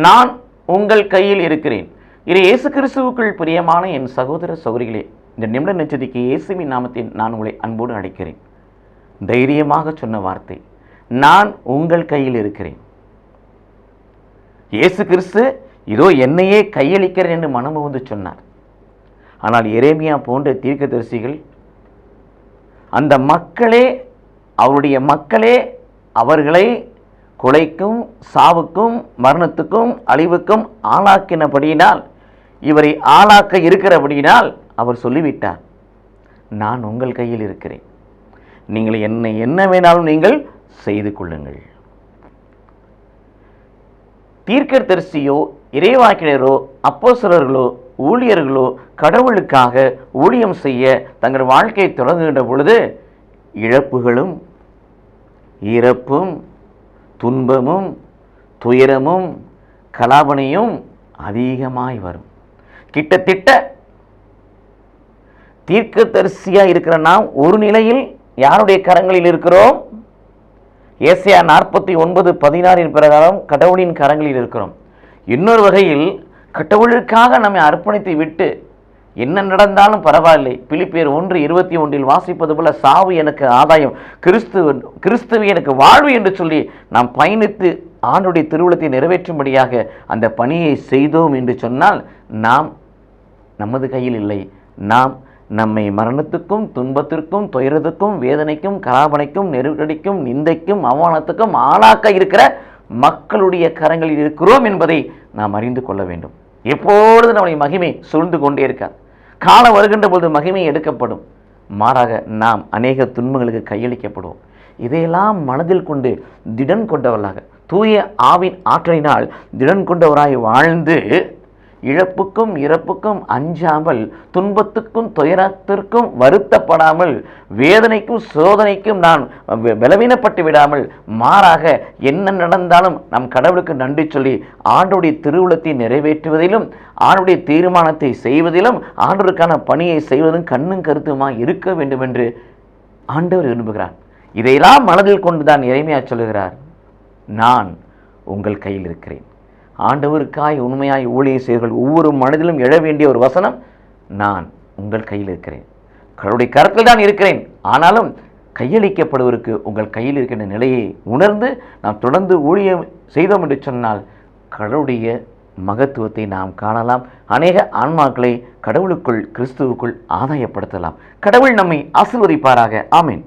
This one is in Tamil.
நான் உங்கள் கையில் இருக்கிறேன். இது இயேசு கிறிஸ்துவுக்குள் பிரியமான என் சகோதர சகோதரிகளே, இந்த நிமிட நெச்சதிக்கு இயேசுவின் நாமத்தில் நான் உங்களை அன்போடு அழைக்கிறேன். தைரியமாக சொன்ன வார்த்தை, நான் உங்கள் கையில் இருக்கிறேன். இயேசு கிறிஸ்து இதோ என்னையே கையளிக்கிறேன் என்று மனமுவந்து சொன்னார். ஆனால் எரேமியா போன்ற தீர்க்கதரிசிகள் அந்த மக்களே, அவருடைய மக்களே அவர்களை கொலைக்கும் சாவுக்கும் மரணத்துக்கும் அழிவுக்கும் ஆளாக்கினபடியினால், இவரை ஆளாக்க இருக்கிறபடியினால் அவர் சொல்லிவிட்டார், நான் உங்கள் கையில் இருக்கிறேன், நீங்கள் என்ன வேணாலும் நீங்கள் செய்து கொள்ளுங்கள். தீர்க்கதரிசியோ இறைவாக்கினரோ அப்போஸ்தலர்களோ ஊழியர்களோ கடவுளுக்காக ஊழியம் செய்ய தங்கள் வாழ்க்கையை தொடங்குகின்ற பொழுது இழப்புகளும் இறப்பும் துன்பமும் துயரமும் கலாபனையும் அதிகமாய் வரும். கிட்டத்தட்ட தீர்க்கதரிசியாக இருக்கிற நாம் ஒரு நிலையில் யாருடைய கரங்களில் இருக்கிறோம்? ஏசாயா 49:16 பிரகாரம் கடவுளின் கரங்களில் இருக்கிறோம். இன்னொரு வகையில் கடவுளுக்காக நம்மை அர்ப்பணித்து விட்டு என்ன நடந்தாலும் பரவாயில்லை, பிலிப்பியர் 1:21 வாசிப்பது போல சாவு எனக்கு ஆதாயம், கிறிஸ்துவ எனக்கு வாழ்வு என்று சொல்லி நாம் பயணித்து ஆண்டுடைய திருவுளத்தை நிறைவேற்றும்படியாக அந்த பணியை செய்தோம் என்று சொன்னால் நாம் நமது கையில் இல்லை. நாம் நம்மை மரணத்துக்கும் துன்பத்திற்கும் துயரத்துக்கும் வேதனைக்கும் கலாபனைக்கும் நெருக்கடிக்கும் நிந்தைக்கும் அவமானத்துக்கும் ஆளாக்க இருக்கிற மக்களுடைய கரங்களில் இருக்கிறோம் என்பதை நாம் அறிந்து கொள்ள வேண்டும். எப்பொழுது நம்முடைய மகிமை சூழ்ந்து கொண்டே இருக்காது. காலம் வருகின்ற பொழுது மகிமை எடுக்கப்படும். மாறாக நாம் அநேக துன்பங்களுக்கு கையளிக்கப்படுவோம். இதையெல்லாம் மனதில் கொண்டு திடன் கொண்டவர்களாக தூய ஆவின் ஆற்றலினால் திடன் கொண்டவராய் வாழ்ந்து இழப்புக்கும் இறப்புக்கும் அஞ்சாமல், துன்பத்துக்கும் துயரத்திற்கும் வருத்தப்படாமல், வேதனைக்கும் சோதனைக்கும் நான் பலவீனப்பட்டு விடாமல், மாறாக என்ன நடந்தாலும் நம் கடவுளுக்கு நன்றி சொல்லி ஆண்டவருடைய திருவுளத்தை நிறைவேற்றுவதிலும் ஆண்டவருடைய தீர்மானத்தை செய்வதிலும் ஆண்டவருக்கான பணியை செய்வதும் கண்ணும் கருத்துமாய் இருக்க வேண்டும் என்று ஆண்டவர் விரும்புகிறார். இதையெல்லாம் மனதில் கொண்டுதான் எரேமியா சொல்லுகிறார், நான் உங்கள் கையில் இருக்கிறேன். ஆண்டவருக்காய் உண்மையாய் ஊழியம் செய்வர்கள் ஒவ்வொரு மனதிலும் எழ வேண்டிய ஒரு வசனம், நான் உங்கள் கையில் இருக்கிறேன். கடவுளுடைய கரத்தில் தான் இருக்கிறேன், ஆனாலும் கையளிக்கப்படுவதற்கு உங்கள் கையில் இருக்கின்ற நிலையை உணர்ந்து நாம் தொடர்ந்து ஊழியம் செய்தோம் என்று சொன்னால் கடவுளுடைய மகத்துவத்தை நாம் காணலாம். அநேக ஆன்மாக்களை கடவுளுக்குள் கிறிஸ்துவுக்குள் ஆதாயப்படுத்தலாம். கடவுள் நம்மை ஆசீர்வதிப்பாராக. ஆமென்.